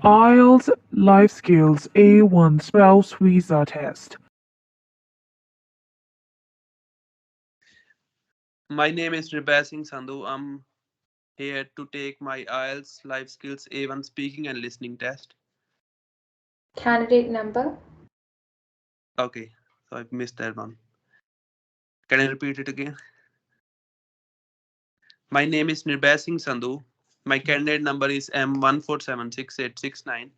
IELTS Life Skills A1 Spouse Visa Test. My name is Singh Sandhu. I'm here to take my IELTS Life Skills A1 Speaking and Listening Test. Candidate number? Okay, so I've missed that one. Can I repeat it again? My name is Singh Sandhu. My candidate number is M14768669.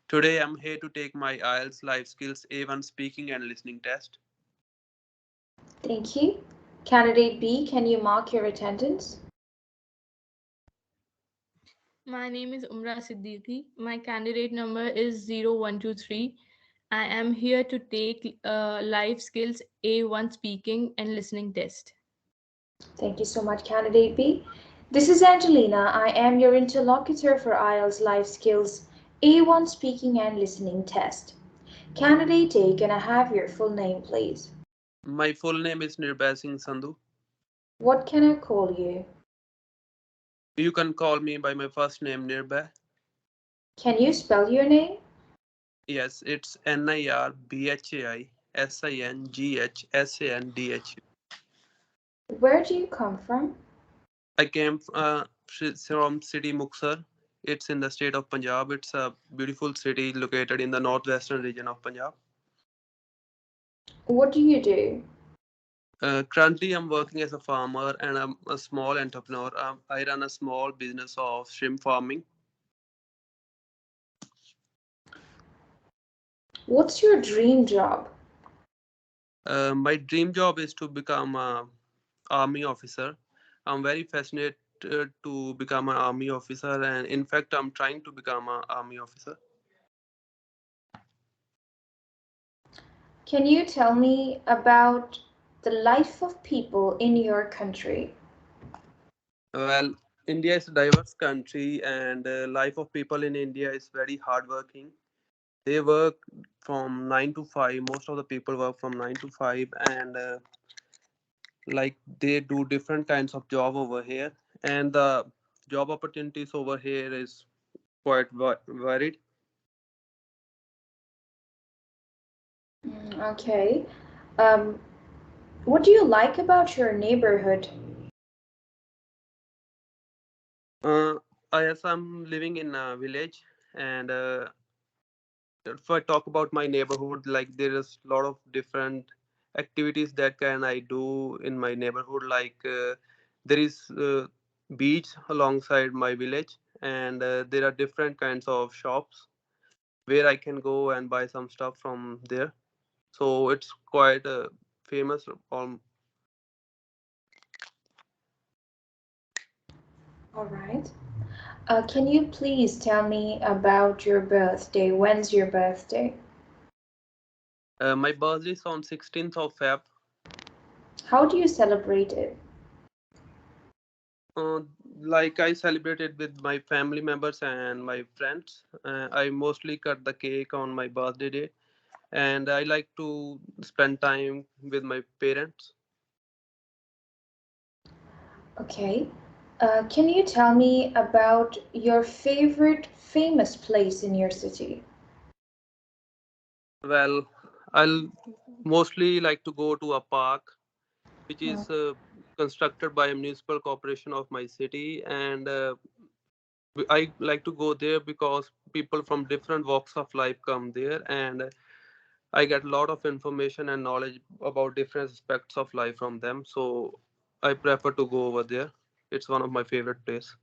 Today I'm here to take my IELTS Life Skills A1 Speaking and Listening Test. Thank you. Candidate B, can you mark your attendance? My name is Umra Siddiqui. My candidate number is 0123. I am here to take Life Skills A1 Speaking and Listening Test. Thank you so much, Candidate B. This is Angelina. I am your interlocutor for IELTS Life Skills A1 Speaking and Listening Test. Candidate A, can I have your full name, please? My full name is Singh Sandhu. What can I call you? You can call me by my first name, Nirbhay. Can you spell your name? Yes, it's NIRBHAISINGHSANDHU. Where do you come from? I came from city Muxar. It's in the state of Punjab. It's a beautiful city located in the northwestern region of Punjab. What do you do? Currently, I'm working as a farmer and I'm a small entrepreneur. I run a small business of shrimp farming. What's your dream job? My dream job is to become an army officer. I'm very fascinated to become an army officer, and in fact, I'm trying to become an army officer. Can you tell me about the life of people in your country? Well, India is a diverse country, and life of people in India is very hardworking. They work from 9 to 5. Most of the people work from 9 to 5, and like they do different kinds of job over here, and the job opportunities over here is quite varied. Okay. Um, what do you like about your neighborhood? Uh, I'm living in a village, and if I talk about my neighborhood, like there is a lot of different activities that can I do in my neighborhood. Like there is beach alongside my village, and there are different kinds of shops where I can go and buy some stuff from there. So it's quite famous. All right. Can you please tell me about your birthday? When's your birthday? My birthday is on 16th of Feb. How do you celebrate it? Uh, like I celebrated with my family members and my friends. I mostly cut the cake on my birthday day, and I like to spend time with my parents. Okay. Can you tell me about your favorite famous place in your city? Well, I'll mostly like to go to a park which Uh, is constructed by a municipal corporation of my city, and I like to go there because people from different walks of life come there, and I get a lot of information and knowledge about different aspects of life from them. So I prefer to go over there. It's one of my favorite places.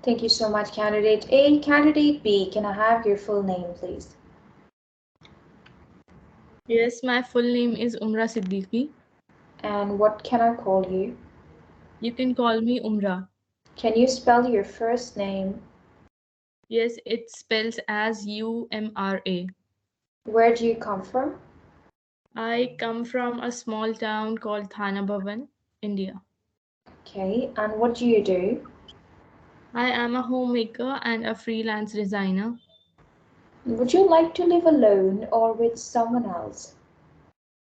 Thank you so much, Candidate A. Candidate B, can I have your full name, please? Yes, my full name is Umra Siddiqui. And what can I call you? You can call me Umra. Can you spell your first name? Yes, it spells as UMRA. Where do you come from? I come from a small town called Thana Bhavan, India. Okay, and what do you do? I am a homemaker and a freelance designer. Would you like to live alone or with someone else?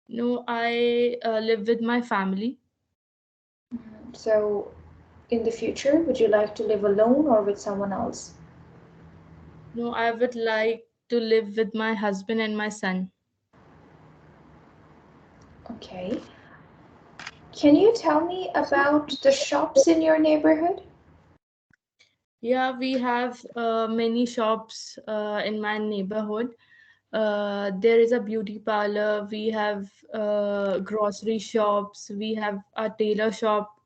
No, I live with my family. So, in the future, would you like to live alone or with someone else? No, I would like to live with my husband and my son. Okay. Can you tell me about the shops in your neighborhood? Yeah, we have many shops in my neighborhood. There is a beauty parlor, we have grocery shops, we have a tailor shop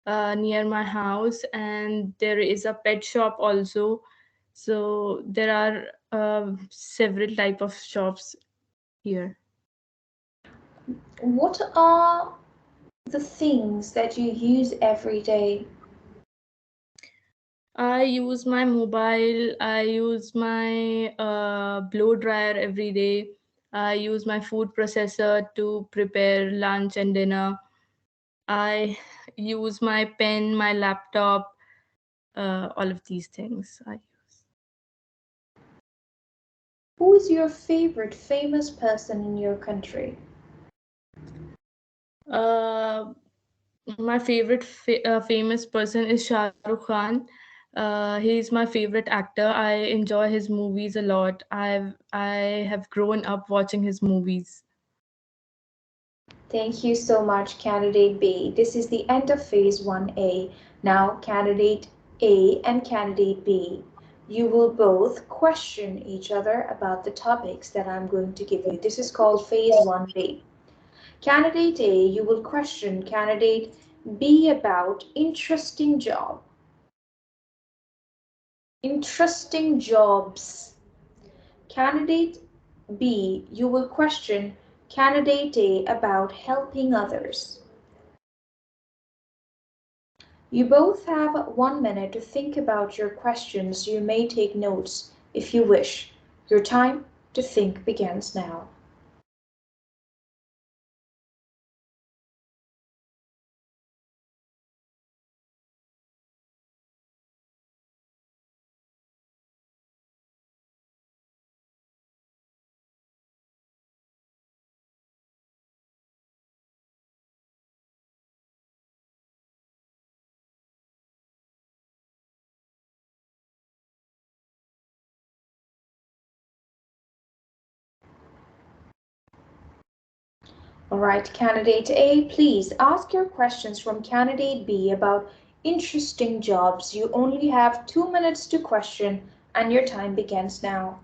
near my house, and there is a pet shop also. So there are several type of shops here. What are the things that you use every day? I use my mobile, I use my blow dryer every day. I use my food processor to prepare lunch and dinner. I use my pen, my laptop, all of these things I use. Who is your favorite famous person in your country? Uh, my favorite famous person is Shah Rukh Khan. He's my favorite actor. I enjoy his movies a lot. I have grown up watching his movies. Thank you so much, Candidate B. This is the end of Phase 1A. Now, Candidate A and Candidate B, you will both question each other about the topics that I'm going to give you. This is called Phase 1B. Candidate A, you will question Candidate B about interesting jobs. Candidate B, you will question Candidate A about helping others. You both have 1 minute to think about your questions. You may take notes if you wish. Your time to think begins now. Alright, Candidate A, please ask your questions from Candidate B about interesting jobs. You only have 2 minutes to question, and your time begins now.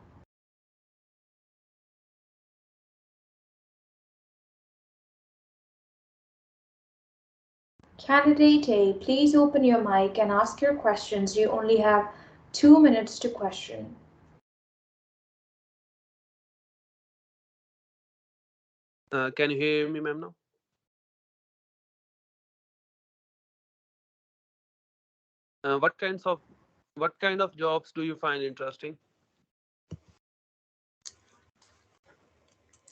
Candidate A, please open your mic and ask your questions. You only have 2 minutes to question. Can you hear me, ma'am, now? Uh, what kinds of what kind of jobs do you find interesting?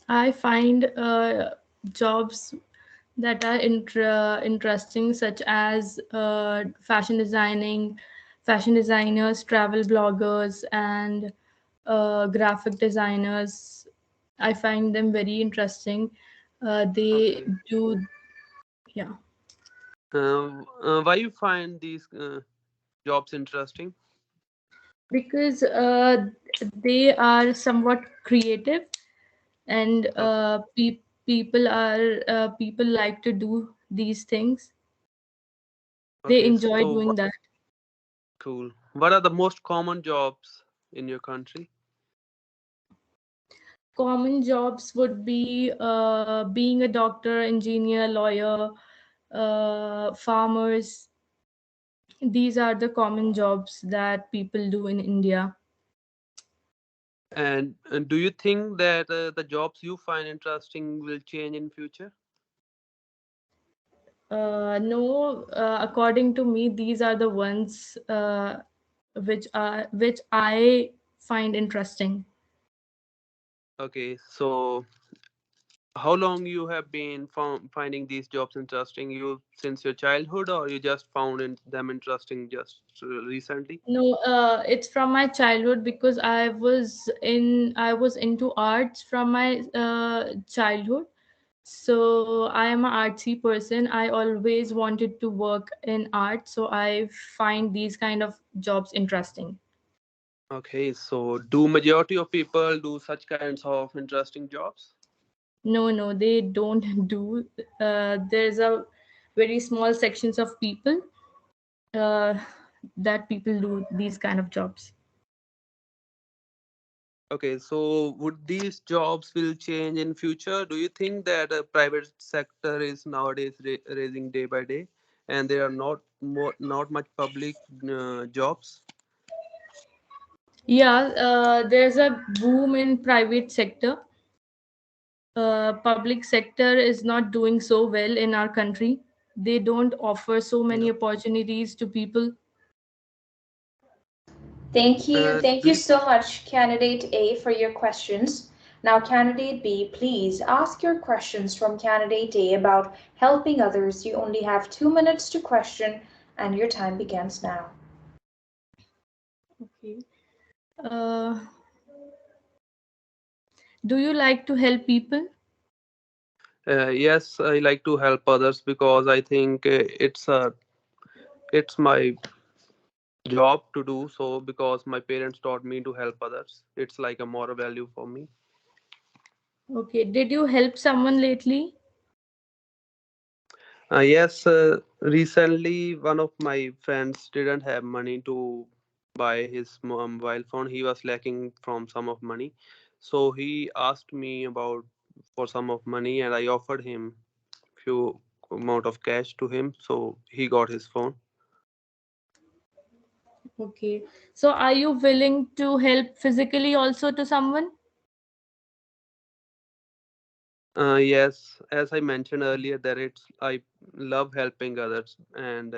I find jobs that are interesting, such as fashion designers, travel bloggers, and graphic designers. I find them very interesting. They Okay. do, yeah, Why you find these jobs interesting? because they are somewhat creative, and Okay. people like to do these things. They Okay. enjoy So doing that. cool. What are the most common jobs in your country? Common jobs would be being a doctor, engineer, lawyer, farmers. These are the common jobs that people do in India. And do you think that the jobs you find interesting will change in future? No, according to me, these are the ones which I find interesting. Okay. So how long you have been finding these jobs interesting? You since your childhood, or you just found them interesting just recently? No, it's from my childhood, because I was into arts from my childhood. So I am an artsy person. I always wanted to work in art, so I find these kind of jobs interesting. Okay, so do majority of people do such kinds of interesting jobs? No, they don't do. There's a very small sections of people uh, that people do these kind of jobs. Okay, so would these jobs will change in future? Do you think that private sector is nowadays raising day by day, and there are not much public jobs? Yeah, there's a boom in private sector. Public sector is not doing so well in our country. They don't offer so Yeah. many opportunities to people. Thank you. Thank Do you you, so much, Candidate A, for your questions. Now, Candidate B, please ask your questions from Candidate A about helping others. You only have 2 minutes to question, and your time begins now. Okay. Uh, do you like to help people? yes, I like to help others because I think it's my job to do so because my parents taught me to help others. It's like a moral value for me. Okay. Did you help someone lately? Yes, recently one of my friends didn't have money to buy his mobile phone. He was lacking from some of money, so he asked me about for some of money, and I offered him few amount of cash to him, so he got his phone. Okay. So are you willing to help physically also to someone? Yes, as I mentioned earlier, that it's I love helping others, and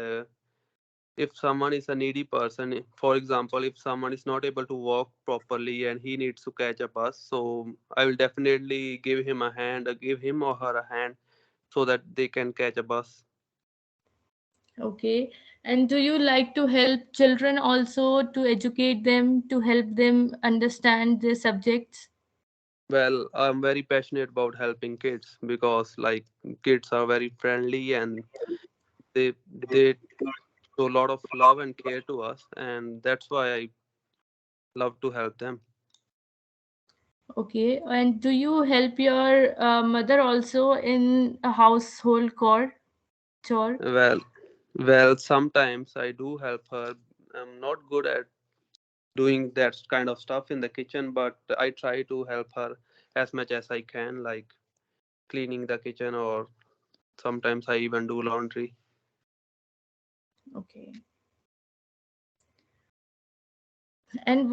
if someone is a needy person, for example, if someone is not able to walk properly and he needs to catch a bus, so I will definitely give him a hand, give him or her a hand, so that they can catch a bus. Okay. And do you like to help children also to educate them, to help them understand the subjects? Well, I'm very passionate about helping kids because like kids are very friendly and they show a lot of love and care to us, and that's why I love to help them. Okay. And do you help your mother also in a household chore? Well well sometimes I do help her. I'm not good at doing that kind of stuff in the kitchen, but I try to help her as much as I can, like cleaning the kitchen, or sometimes I even do laundry. Okay. And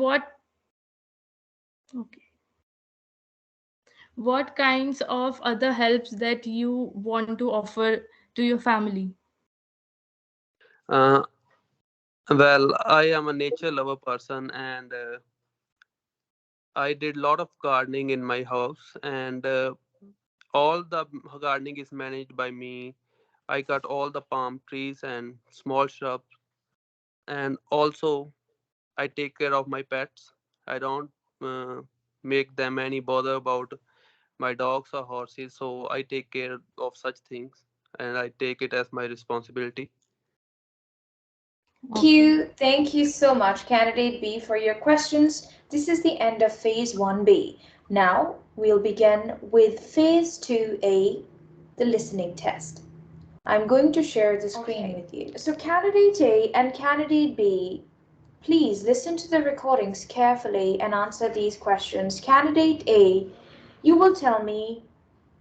okay. What kinds of other helps that you want to offer to your family? uh, well, I am a nature lover person, and I did a lot of gardening in my house, and all the gardening is managed by me. I cut all the palm trees and small shrubs, and also I take care of my pets. I don't uh, make them any bother about my dogs or horses, so I take care of such things and I take it as my responsibility. Thank Okay. you. Thank you so much, Candidate B, for your questions. This is the end of Phase 1B. Now we'll begin with Phase 2A, the listening test. I'm going to share the screen with you. So, Candidate A and Candidate B, please listen to the recordings carefully and answer these questions. Candidate A, you will tell me,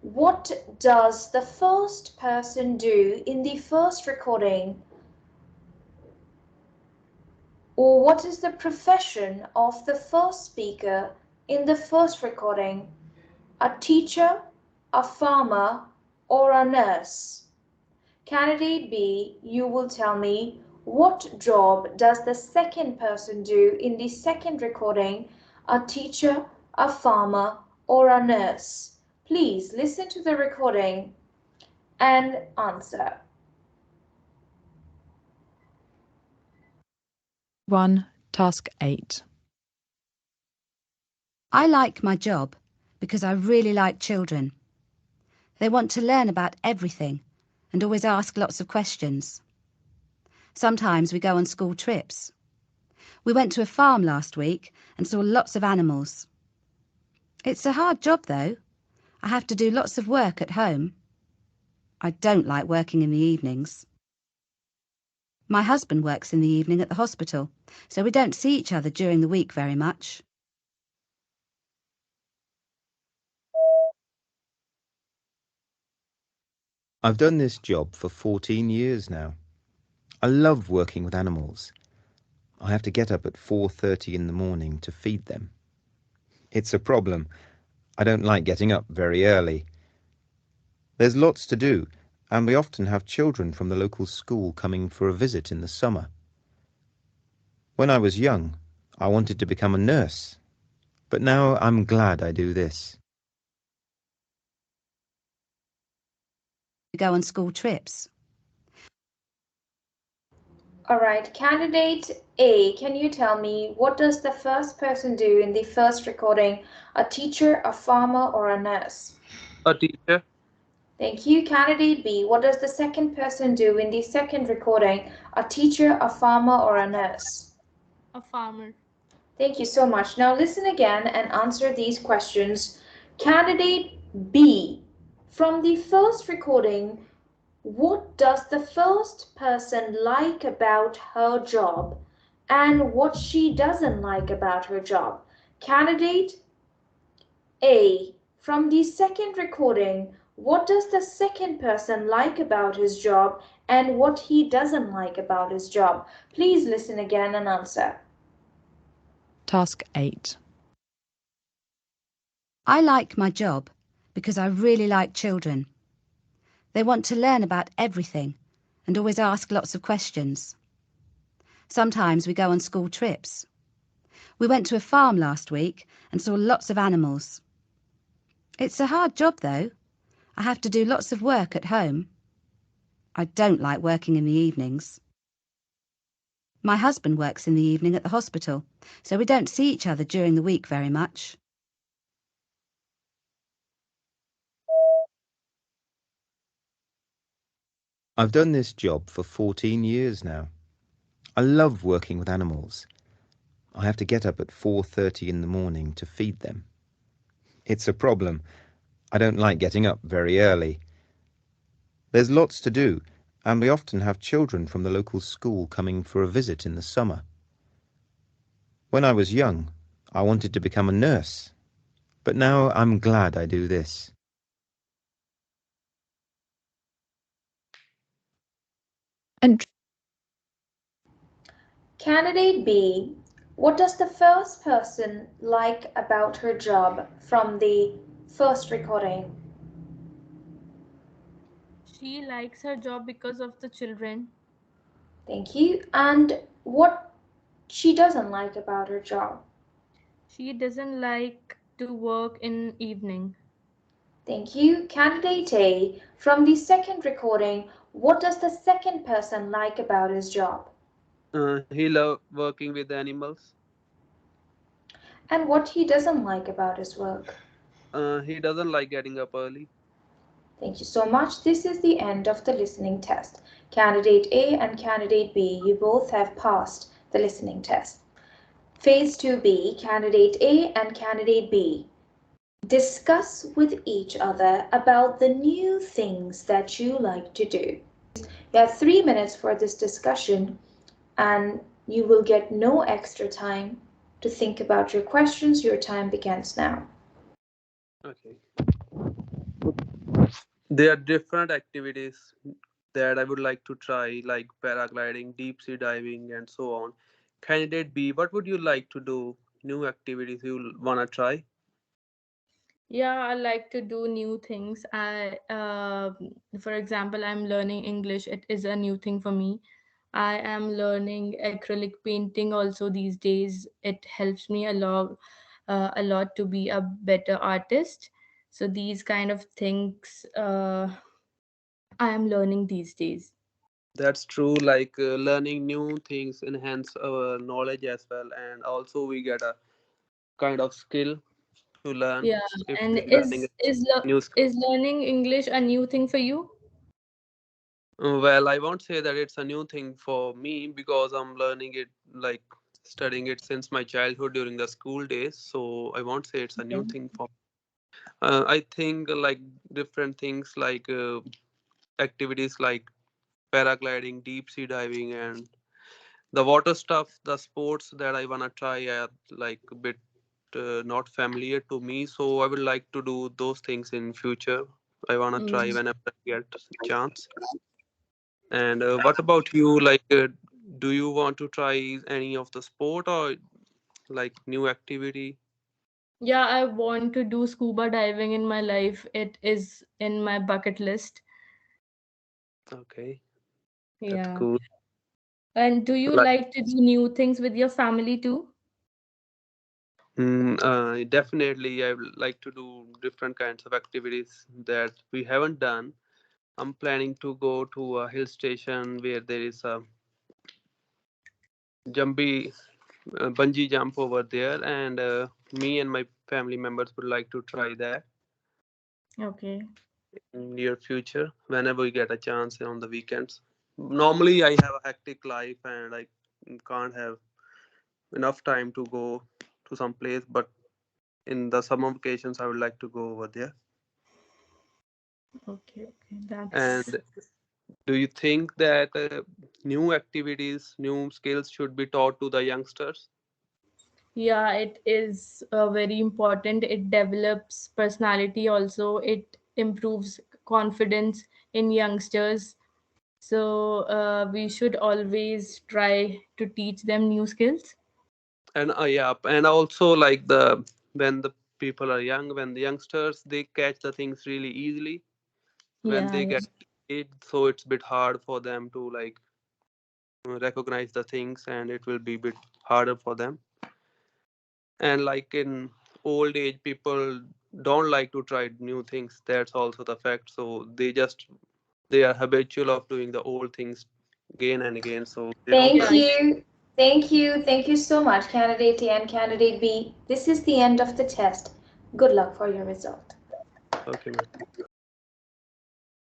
what does the first person do in the first recording, or what is the profession of the first speaker in the first recording? A teacher, a farmer, or a nurse? Candidate B, you will tell me, what job does the second person do in the second recording? A teacher, a farmer, or a nurse? Please listen to the recording and answer. 1. Task 8. I like my job because I really like children. They want to learn about everything and always ask lots of questions. Sometimes we go on school trips. We went to a farm last week and saw lots of animals. It's a hard job though. I have to do lots of work at home. I don't like working in the evenings. My husband works in the evening at the hospital, so we don't see each other during the week very much. I've done this job for 14 years now. I love working with animals. I have to get up at 4:30 in the morning to feed them. It's a problem. I don't like getting up very early. There's lots to do, and we often have children from the local school coming for a visit in the summer. When I was young, I wanted to become a nurse, but now I'm glad I do this. We go on school trips. All right, candidate A, can you tell me what does the first person do in the first recording? A teacher, a farmer, or a nurse? A teacher. Thank you. Candidate B, what does the second person do in the second recording? A teacher, a farmer, or a nurse? A farmer. Thank you so much. Now listen again and answer these questions. Candidate B, from the first recording, what does the first person like about her job and what she doesn't like about her job? Candidate A, from the second recording, what does the second person like about his job and what he doesn't like about his job? Please listen again and answer. Task 8. I like my job because I really like children. They want to learn about everything and always ask lots of questions. Sometimes we go on school trips. We went to a farm last week and saw lots of animals. It's a hard job though. I have to do lots of work at home. I don't like working in the evenings. My husband works in the evening at the hospital, so we don't see each other during the week very much. I've done this job for 14 years now. I love working with animals. I have to get up at 4:30 in the morning to feed them. It's a problem. I don't like getting up very early. There's lots to do, and we often have children from the local school coming for a visit in the summer. When I was young, I wanted to become a nurse, but now I'm glad I do this. And Candidate B, what does the first person like about her job from the first recording? She likes her job because of the children. Thank you. And what she doesn't like about her job? She doesn't like to work in evening. Thank you. Candidate A, from the second recording, what does the second person like about his job? He love working with animals. And what he doesn't like about his work? He doesn't like getting up early. Thank you so much. This is the end of the listening test. Candidate A and Candidate B, you both have passed the listening test. Phase 2B, Candidate A and Candidate B. Discuss with each other about the new things that you like to do. You have 3 minutes for this discussion and you will get no extra time to think about your questions. Your time begins now. Okay. There are different activities that I would like to try, like paragliding, deep sea diving, and so on. Candidate B, what would you like to do? New activities you wanna try? Yeah, I like to do new things. For example, I'm learning English. It is a new thing for me. I am learning acrylic painting also these days. It helps me a lot to be a better artist. So these kind of things I am learning these days. That's true. Like learning new things enhance our knowledge as well, and also we get a kind of skill to learn Yeah, if and we're learning a new skill. is learning English a new thing for you? Well, I won't say that it's a new thing for me because I'm learning it like studying it since my childhood during the school days, so I won't say it's a new Okay. thing for. I think like different things like activities like paragliding, deep sea diving, and the water stuff. The sports that I wanna try are like a bit not familiar to me, so I would like to do those things in future. I wanna try Mm. whenever I get chance. And what about you? Like, do you want to try any of the sport or like new activity? Yeah, I want to do scuba diving in my life. It is in my bucket list. Okay, that's Yeah. cool. And do you Like, like to do new things with your family too? definitely, I would like to do different kinds of activities that we haven't done. I'm planning to go to a hill station where there is a jumpy bungee jump over there, and me and my family members would like to try that Okay. in near future whenever we get a chance on the weekends. Normally, I have a hectic life and I can't have enough time to go to some place, but in the summer vacations, I would like to go over there. Okay. Okay. That's And do you think that new activities, new skills should be taught to the youngsters? Yeah, it is very important. It develops personality also. It improves confidence in youngsters. So we should always try to teach them new skills. And yeah, and also like the when the people are young, when the youngsters they catch the things really easily. When Yeah, they yeah. get age, so it's a bit hard for them to like recognize the things, and it will be a bit harder for them. And like in old age, people don't like to try new things. That's also the fact. So they are habitual of doing the old things again and again, so they don't Thank Yeah, like. you. Thank you. Thank you so much, Candidate A and Candidate B. This is the end of the test. Good luck for your result. Okay, man.